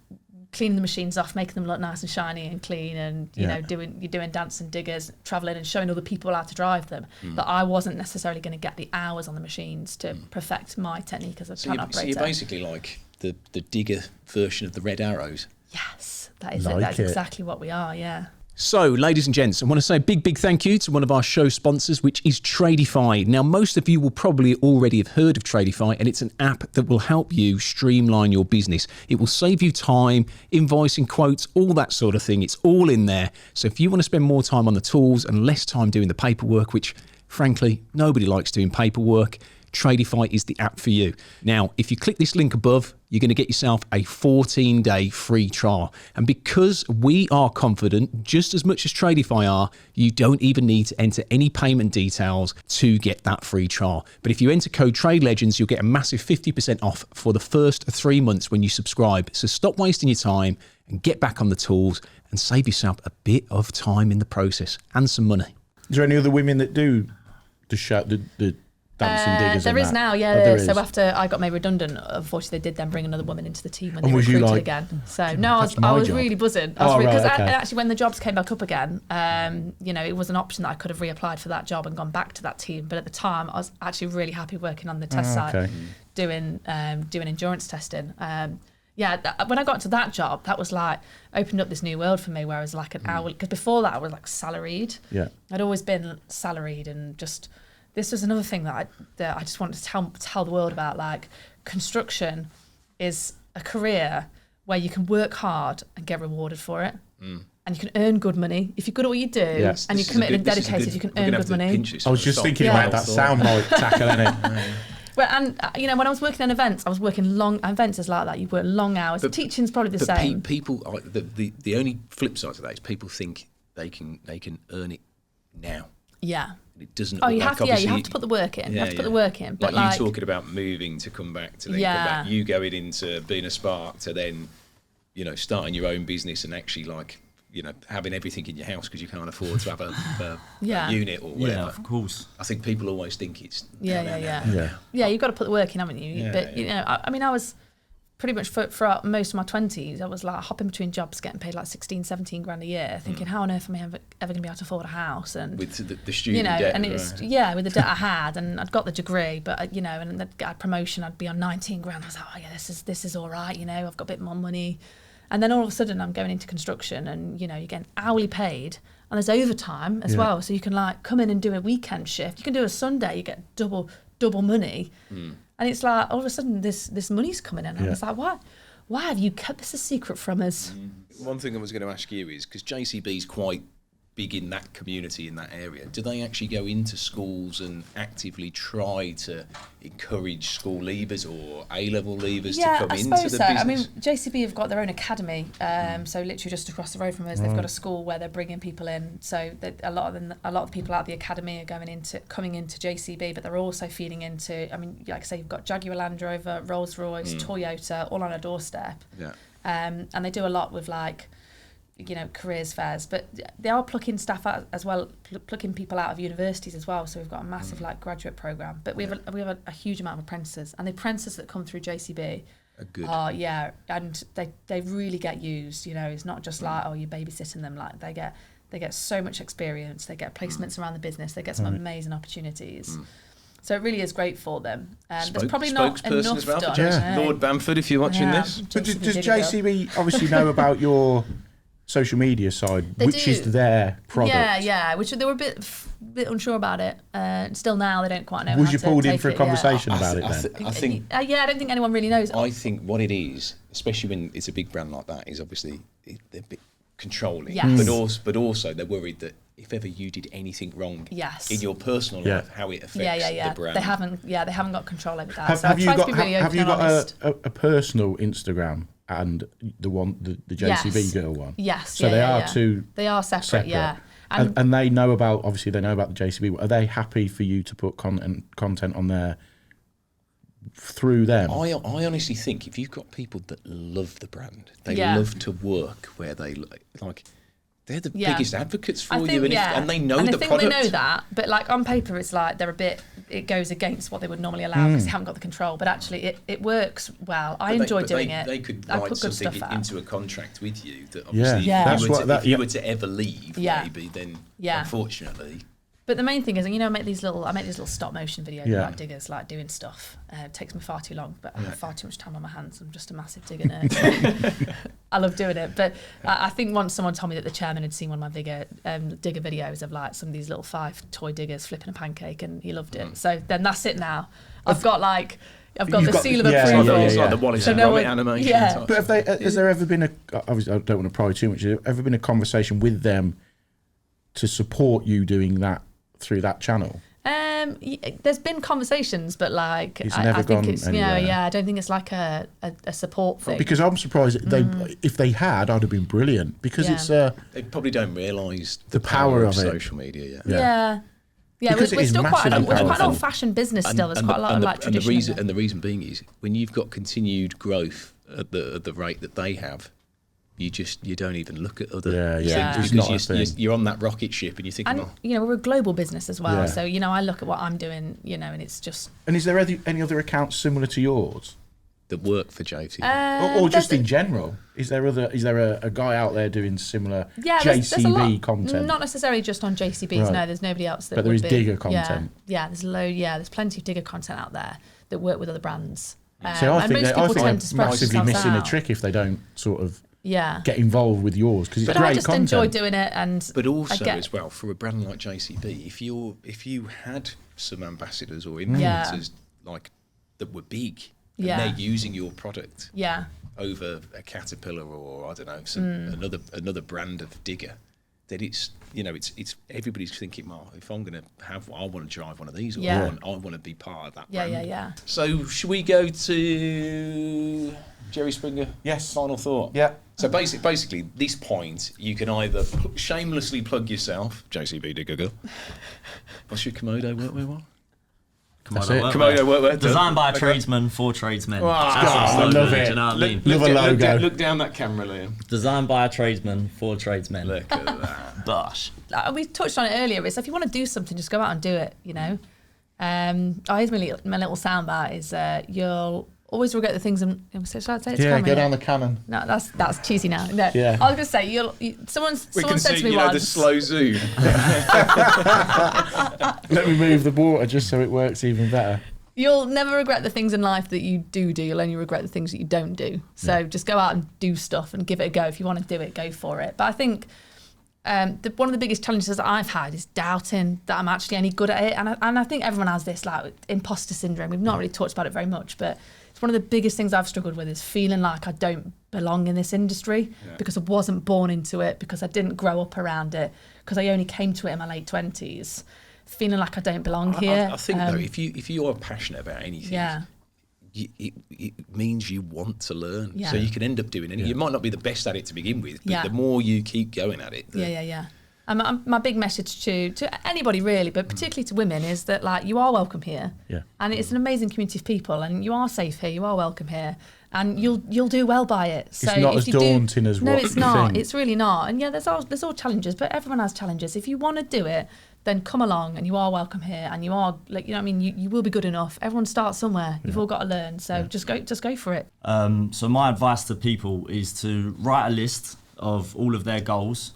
cleaning the machines off, making them look nice and shiny and clean, and you're doing dance and diggers, travelling and showing other people how to drive them. But I wasn't necessarily going to get the hours on the machines to perfect my technique as a plant operator. So you're basically like the digger version of the Red Arrows. Yes, that's exactly what we are. Yeah. So, ladies and gents, I want to say a big thank you to one of our show sponsors, which is Tradify. Now, most of you will probably already have heard of Tradify, and it's an app that will help you streamline your business. It will save you time, invoicing, quotes, all that sort of thing. It's all in there. So if you want to spend more time on the tools and less time doing the paperwork, which frankly, nobody likes doing paperwork, Tradify is the app for you. Now, if you click this link above, you're going to get yourself a 14-day free trial. And because we are confident, just as much as Tradify are, you don't even need to enter any payment details to get that free trial. But if you enter code Trade Legends, you'll get a massive 50% off for the first 3 months when you subscribe. So stop wasting your time and get back on the tools and save yourself a bit of time in the process and some money. Is there any other women that do the dancing diggers? There is that? now, yeah. there So is. after I got made redundant, unfortunately, they did then bring another woman into the team when And they was you recruited like, again. So no, that's I my was job. really buzzing. Oh, right, Because okay. actually, when the jobs came back up again, it was an option that I could have reapplied for that job and gone back to that team. But at the time, I was actually really happy working on the test site, doing endurance testing. When I got to that job, that was like opened up this new world for me, where I was like an hour. Because before that, I was like salaried. Yeah, I'd always been salaried, and just this was another thing that I just wanted to tell the world about. Like, construction is a career where you can work hard and get rewarded for it. And you can earn good money. If you're good at what you do and you're committed and dedicated, you can earn good money. I was just thinking about that soundbite tackle, innit? Well, and when I was working in events, I was working long. Events is like that. You work long hours. Teaching's probably the same. People, the only flip side to that is people think they can earn it now. Yeah. It doesn't. Oh, you have to put the work in. You have to put the work in. But like you talking about moving to come back to then come back. You going into being a spark to then, starting your own business and actually having everything in your house because you can't afford to have a unit or whatever. Yeah, of course. I think people always think it's Yeah, you've got to put the work in, haven't you? Yeah, but I was pretty much for most of my 20s, I was like hopping between jobs, getting paid like 16, 17 grand a year, thinking how on earth am I ever going to be able to afford a house? And with the student debt, and it's with the debt I had, and I'd got the degree, but and I'd get a promotion, I'd be on 19 grand. I was like, oh yeah, this is all right, I've got a bit more money. And then all of a sudden I'm going into construction, and you're getting hourly paid, and there's overtime as well, so you can like come in and do a weekend shift. You can do a Sunday, you get double money. And it's like all of a sudden this money's coming in, and it's like, why have you kept this a secret from us? One thing I was going to ask you is, because JCB's quite big in that community, in that area, do they actually go into schools and actively try to encourage school leavers or A-level leavers to come into the business? I mean, JCB have got their own academy, so literally just across the road from us, they've got a school where they're bringing people in. So a lot of people out of the academy are coming into JCB, but they're also feeding into. I mean, like I say, you've got Jaguar Land Rover, Rolls Royce, Toyota, all on a doorstep. Yeah. And they do a lot with careers fairs, but they are plucking staff out as well, plucking people out of universities as well. So we've got a massive graduate program, but we have a huge amount of apprentices, and the apprentices that come through JCB are good. And they really get used. It's not just like you're babysitting them. Like they get so much experience. They get placements around the business. They get some amazing opportunities. So it really is great for them. There's probably not enough as well done. for JCB. Lord Bamford, if you're watching this. But does JCB obviously know about your social media side, which is their product? Yeah, which they were a bit unsure about it. Still now they don't quite know. Was how you to pulled in take for a it, conversation about it then? I think. I don't think anyone really knows. I think what it is, especially when it's a big brand like that, is obviously they're a bit controlling. Yes. But also they're worried that if ever you did anything wrong in your personal life, how it affects the brand. They haven't got control over that. Have you got a personal Instagram and the JCB girl one? Yes. So they are two. They are separate. Yeah. And they know about the JCB. Are they happy for you to put content on there through them? I honestly think if you've got people that love the brand, they love to work where they like. They're the biggest advocates for you, and they know the product. And I think they know that, but like on paper, it's like it goes against what they would normally allow because they haven't got the control. But actually, it works well. I enjoy doing it. They could write something into a contract with you that obviously, if you were to ever leave, maybe then unfortunately. But the main thing is, I make these little stop motion videos like diggers, like doing stuff. It takes me far too long, but I have far too much time on my hands. I'm just a massive digger nerd. I love doing it. But I think once someone told me that the chairman had seen one of my digger videos of like some of these little 5 toy diggers flipping a pancake, and he loved it. So then that's it now. I've got the seal of approval. It's like the Wallace and Gromit animation. Yeah. But has there ever been obviously I don't want to pry too much, has there ever been a conversation with them to support you doing that through that channel? There's been conversations, but like It's I never think gone it's anywhere. I don't think it's like a support thing. Because I'm surprised if they had, I'd have been brilliant, because it's They probably don't realise the power of it. social media yet. Yeah, Because it we're is still quite massively an powerful. old-fashioned business still. There's quite a lot of like tradition. And the reason being is when you've got continued growth at the rate that they have, you don't even look at other things It's not a because thing. you're on that rocket ship and you're thinking, And we're a global business as well, Yeah. so I look at what I'm doing, and it's just. And is there any other accounts similar to yours, that work for JT. or just in general? Is there a guy out there doing similar there's a JCB lot, content? Not necessarily just on JCBs. Right. No, there's nobody else that. But there would is be. digger content. Yeah, there's plenty of digger content out there that work with other brands. So I and think most people tend to they're spread massively themselves missing a out. trick if they don't sort of Yeah. get involved with yours, because it's But great I just content. enjoy doing it, and But I also get, as well, for a brand like JCB, if you had some ambassadors or influencers like that were big, and Yeah. they're using your product Yeah. over a Caterpillar or I don't know another brand of digger, then it's everybody's thinking, well, if I'm going to have, I want to drive one of these, or Yeah. I want to be part of that Yeah, brand. yeah. So should we go to Jerry Springer? Yes. Final thought. Yeah. So basically, this point, you can either shamelessly plug yourself, JCB Digger Girl. What's your Comodo Workwear one? That's it. Comodo Workwear. Designed by a Okay. tradesman for tradesmen. Wow. That's I the slogan, love do it. you know what I mean? Love a logo. Look down that camera, Liam. Designed by a tradesman for tradesmen. Look at that. Gosh. We touched on it earlier. It's if you want to do something, just go out and do it. Here's my little soundbite is you'll always regret the things. Should I say it to Yeah, camera? go down the cannon. No, that's cheesy now. No, Yeah. I was gonna say someone said to me the once. slow zoom. Let me move the water just so it works even better. You'll never regret the things in life that you do. You'll only regret the things that you don't do. So just go out and do stuff and give it a go. If you want to do it, go for it. But I think one of the biggest challenges that I've had is doubting that I'm actually any good at it. And I think everyone has this like imposter syndrome. We've not really talked about it very much, but it's one of the biggest things I've struggled with is feeling like I don't belong in this industry because I wasn't born into it, because I didn't grow up around it, because I only came to it in my late 20s. Feeling like I don't belong here. I think though, if you are passionate about anything, it means you want to learn. Yeah. So you can end up doing it. You might not be the best at it to begin with, but the more you keep going at it, Yeah. And my big message to anybody really, but particularly to women, is that like you are welcome here. Yeah. And it's an amazing community of people, and you are safe here. You are welcome here, and you'll do well by it. So It's not if as you do- daunting as no, what it's you not. think. It's really not. And there's all challenges, but everyone has challenges. If you want to do it, then come along, and you are welcome here, and you are you will be good enough. Everyone starts somewhere. You've all got to learn. So just go for it. So my advice to people is to write a list of all of their goals,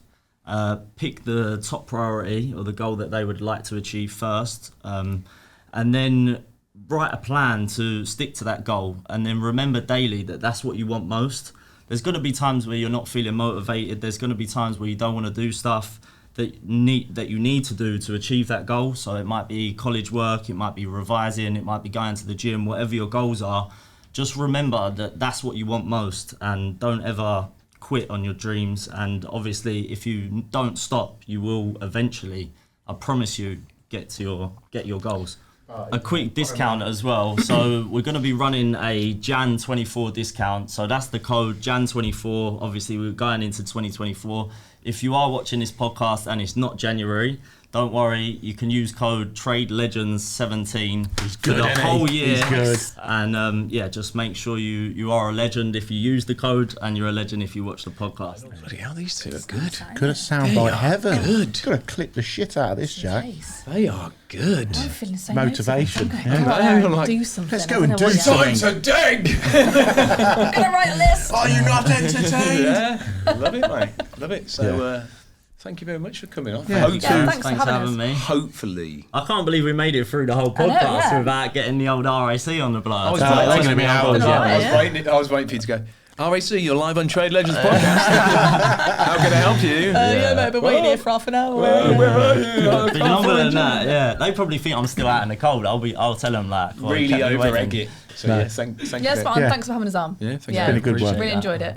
pick the top priority or the goal that they would like to achieve first, and then write a plan to stick to that goal, and then remember daily that that's what you want most. There's going to be times where you're not feeling motivated. There's going to be times where you don't want to do stuff that you need to do to achieve that goal. So it might be college work, it might be revising, it might be going to the gym, whatever your goals are. Just remember that that's what you want most, and don't ever quit on your dreams. And obviously, if you don't stop, you will eventually, I promise you, get your goals. A quick discount as well. So we're going to be running a Jan 24 discount. So that's the code Jan 24. Obviously, we're going into 2024. If you are watching this podcast and it's not January, don't worry. You can use code Trades Ledgend 17 for the whole year. He's good. And just make sure you are a legend if you use the code, and you're a legend if you watch the podcast. bloody hell, these two are good. Could have sound They like are heaven. good. Could have clipped the shit out of this, Jack. Jeez. They are good. I'm feeling so Motivation. motivated. Yeah. I'm gonna go out and Like, do something. let's I go don't and know do what yet. something. to dig. I'm gonna write a list. Are you not entertained? Yeah, love it, mate. Love it. So, thank you very much for coming on. Yeah, Hopefully, thanks for having us. me. hopefully. I can't believe we made it through the whole I know, podcast yeah. without getting the old RAC on the blow. I was they're gonna be hours, yeah. I was waiting for you to go, RAC, you're live on Trade Legends podcast. How can I help you? Yeah, mate, I've been waiting here for half an hour. Where are you? Be longer than that, yeah. They probably think I'm still out in the cold. I'll tell them like Really over egg it. So yeah, thank you. Yeah, it's fine. Thanks for having us on. Yeah, thank you. It's been a good one. Really enjoyed it.